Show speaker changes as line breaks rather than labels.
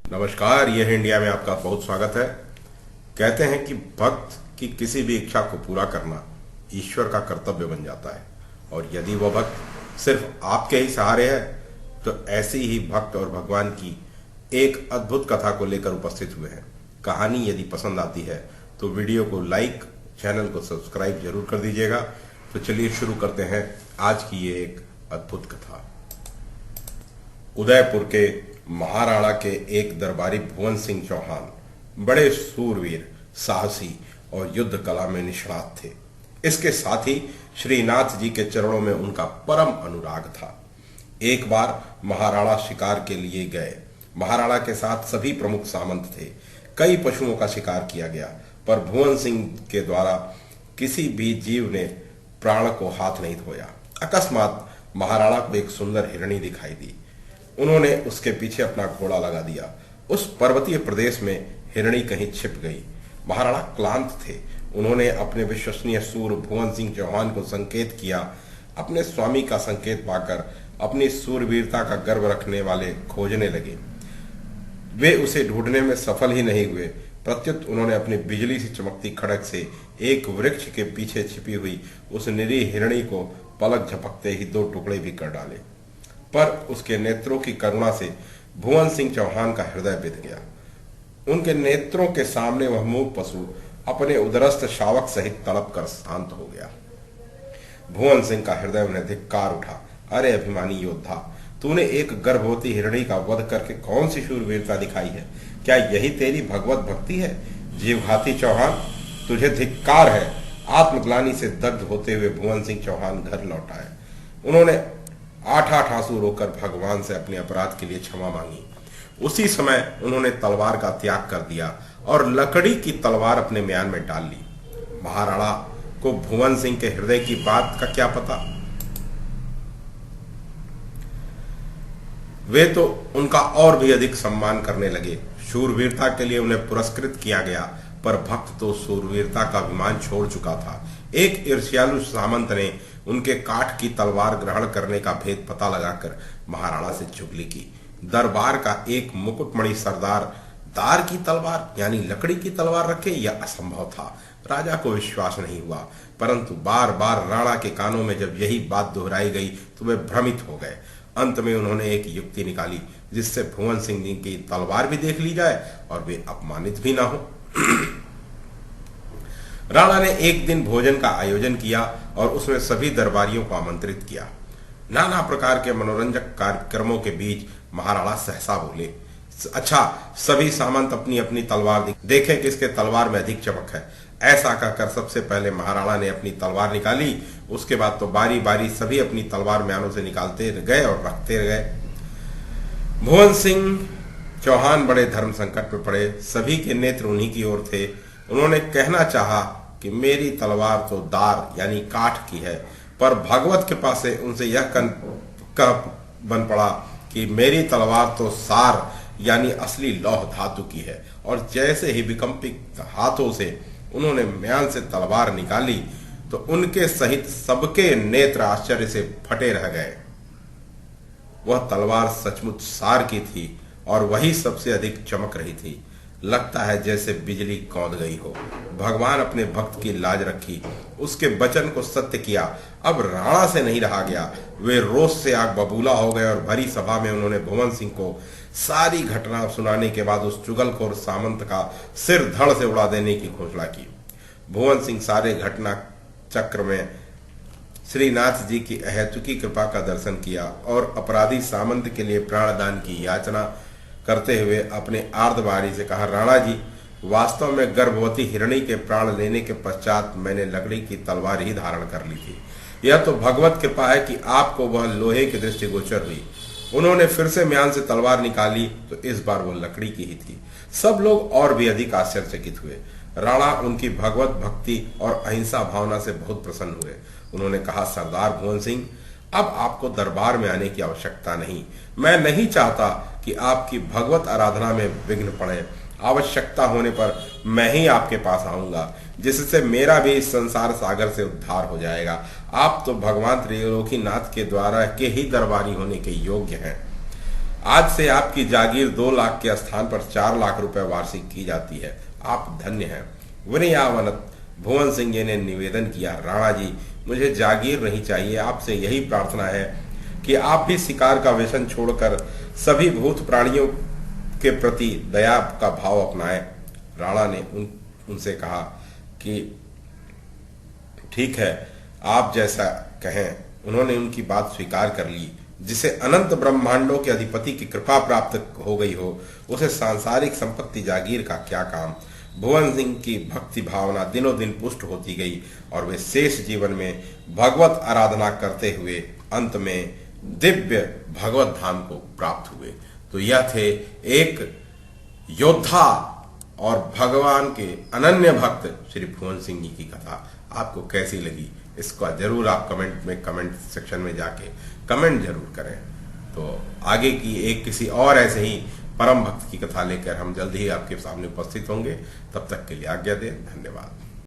नमस्कार, यह इंडिया में आपका बहुत स्वागत है। कहते हैं कि भक्त की किसी भी इच्छा को पूरा करना ईश्वर का कर्तव्य बन जाता है, और यदि वह भक्त सिर्फ आपके ही सहारे है तो ऐसी ही भक्त और भगवान की एक अद्भुत कथा को लेकर उपस्थित हुए हैं। कहानी यदि पसंद आती है तो वीडियो को लाइक, चैनल को सब्सक्राइब जरूर कर दीजिएगा। तो चलिए शुरू करते हैं आज की ये एक अद्भुत कथा। उदयपुर के महाराणा के एक दरबारी भुवन सिंह चौहान बड़े सूरवीर, साहसी और युद्ध कला में निष्णात थे। इसके साथ ही श्रीनाथ जी के चरणों में उनका परम अनुराग था। एक बार महाराणा शिकार के लिए गए। महाराणा के साथ सभी प्रमुख सामंत थे। कई पशुओं का शिकार किया गया, पर भुवन सिंह के द्वारा किसी भी जीव ने प्राण को हाथ नहीं धोया। अकस्मात महाराणा को एक सुंदर हिरणी दिखाई दी। उन्होंने उसके पीछे अपना घोड़ा लगा दिया। उस पर्वतीय प्रदेश में हिरणी कहीं छिप गई। महाराणा क्लांत थे। उन्होंने अपने विश्वसनीय सूर भुवन सिंह चौहान को संकेत किया। अपने स्वामी का संकेत पाकर अपनी सूरवीरता का गर्व रखने वाले खोजने लगे। वे उसे ढूंढने में सफल ही नहीं हुए। प्रत्युत उन्होंने अपनी बिजली से चमकती खड़क से एक वृक्ष के पीछे छिपी हुई उस निरीह हिरणी को पलक झपकते ही दो टुकड़े भी कर डाले। पर उसके नेत्रों की करुणा से भुवन सिंह चौहान का हृदय बिध गया। उनके नेत्रों के सामने वह मूक पशु अपने उदरस्थ शावक सहित तड़प कर शांत हो गया। भुवन सिंह का हृदय उन्हें धिक्कार उठा। अरे अभिमानी योद्धा, तूने एक गर्भवती हिरणी का वध करके कौन सी शूरवीरता दिखाई है? क्या यही तेरी भगवत भक्ति है? जीवघाती चौहान, तुझे धिक्कार है। आत्मग्लानि से दग्ध होते हुए भुवन सिंह चौहान घर लौट आए। उन्होंने आठ आंसू रोकर भगवान से अपने अपराध के लिए क्षमा मांगी। उसी समय उन्होंने तलवार का त्याग कर दिया और लकड़ी की तलवार अपने म्यान में डाल ली। महाराणा को भुवन सिंह के हृदय की बात का क्या पता? वे तो उनका और भी अधिक सम्मान करने लगे। शूरवीरता के लिए उन्हें पुरस्कृत किया गया, पर भक्त तो शूरवीरता का अभिमान छोड़ चुका था। एक ईर्ष्यालु सामंत ने उनके काठ की तलवार ग्रहण करने का भेद पता लगाकर महाराणा से चुगली की। दरबार का एक मुकुटमणि सरदार दार की तलवार यानी लकड़ी की तलवार रखे, यह असंभव था। राजा को विश्वास नहीं हुआ, परंतु बार बार राणा के कानों में जब यही बात दोहराई गई तो वे भ्रमित हो गए। अंत में उन्होंने एक युक्ति निकाली जिससे भुवन सिंह जी की तलवार भी देख ली जाए और वे अपमानित भी ना हो। राणा ने एक दिन भोजन का आयोजन किया और उसमें सभी दरबारियों को आमंत्रित किया। नाना प्रकार के मनोरंजक कार्यक्रमों के बीच महाराणा सहसा बोले, अच्छा, सभी सामंत अपनी अपनी तलवार देखे किसके तलवार में अधिक चमक है। ऐसा कहकर सबसे पहले महाराणा ने अपनी तलवार निकाली। उसके बाद तो बारी बारी सभी अपनी तलवार म्यानों से निकालते गए और रखते गए। भुवन सिंह चौहान बड़े धर्म संकट में पड़े। सभी के नेत्र उन्हीं की ओर थे। उन्होंने कहना चाहा कि मेरी तलवार तो दार यानी काठ की है, पर भगवत कृपा से उनसे यह कह बन पड़ा कि मेरी तलवार तो सार यानी असली लौह धातु की है। और जैसे ही विकंपित हाथों से उन्होंने म्यान से तलवार निकाली तो उनके सहित सबके नेत्र आश्चर्य से फटे रह गए। वह तलवार सचमुच सार की थी और वही सबसे अधिक चमक रही थी। लगता है जैसे बिजली कौंध गई हो। भगवान अपने भक्त की लाज रखी, उसके वचन को सत्य किया। अब राणा से नहीं रहा गया। वे रोष से आग बबूला हो गए और भरी सभा में उन्होंने भुवन सिंह को सारी घटना सुनाने के बाद उस चुगलखोर सामंत का सिर धड़ से उड़ा देने की घोषणा की। भुवन सिंह सारे घटना चक्र में श्रीनाथ जी की अहेतुकी कृपा का दर्शन किया और अपराधी सामंत के लिए प्राणदान की याचना करते हुए अपने आर्दबारी से कहा, राणा जी, वास्तव में गर्भवती हिरणी के प्राण लेने के पश्चात मैंने लकड़ी की तलवार ही धारण कर ली थी। यह तो भगवत कृपा है कि आपको वह लोहे की दृष्टि गोचर हुई। उन्होंने फिर से म्यान से तलवार निकाली तो इस बार वो लकड़ी की ही थी। सब लोग और भी अधिक आश्चर्यचकित हुए। राणा उनकी भगवत भक्ति और अहिंसा भावना से बहुत प्रसन्न हुए। उन्होंने कहा, सरदार भुवन सिंह, अब आपको दरबार में आने की आवश्यकता नहीं। मैं नहीं चाहता कि आपकी भगवत आराधना में विघ्न पड़े। आवश्यकता होने पर मैं ही आपके पास आऊंगा, जिससे मेरा भी इस संसार सागर से उद्धार हो जाएगा। आप तो भगवान त्रिलोकीनाथ के द्वारा के ही दरबारी होने के योग्य हैं। आज से आपकी जागीर 2 लाख के स्थान पर 4 लाख रुपए वार्षिक की जाती है। आप धन्य हैं। विनयावनत भुवन सिंह जी ने निवेदन किया, राणा जी, मुझे जागीर नहीं चाहिए, आपसे यही प्रार्थना है कि आप भी शिकार का व्यसन छोड़कर सभी भूत प्राणियों के प्रति दया का भाव अपनाएं। राणा ने उनसे कहा कि ठीक है, आप जैसा कहें। उन्होंने उनकी बात स्वीकार कर ली। जिसे अनंत ब्रह्मांडों के अधिपति की कृपा प्राप्त हो गई हो, उसे सांसारिक संपत्ति जागीर का क्या काम। भुवन सिंह की भक्ति भावना दिनों दिन पुष्ट होती गई और वे शेष जीवन में भगवत आराधना करते हुए अंत में दिव्य भगवत धाम को प्राप्त हुए। तो यह थे एक योद्धा और भगवान के अनन्य भक्त श्री भुवन सिंह जी की कथा। आपको कैसी लगी, इसका जरूर आप कमेंट सेक्शन में जाके कमेंट जरूर करें। तो आगे की एक किसी और ऐसे ही परम भक्त की कथा लेकर हम जल्द ही आपके सामने उपस्थित होंगे। तब तक के लिए आज्ञा दें। धन्यवाद।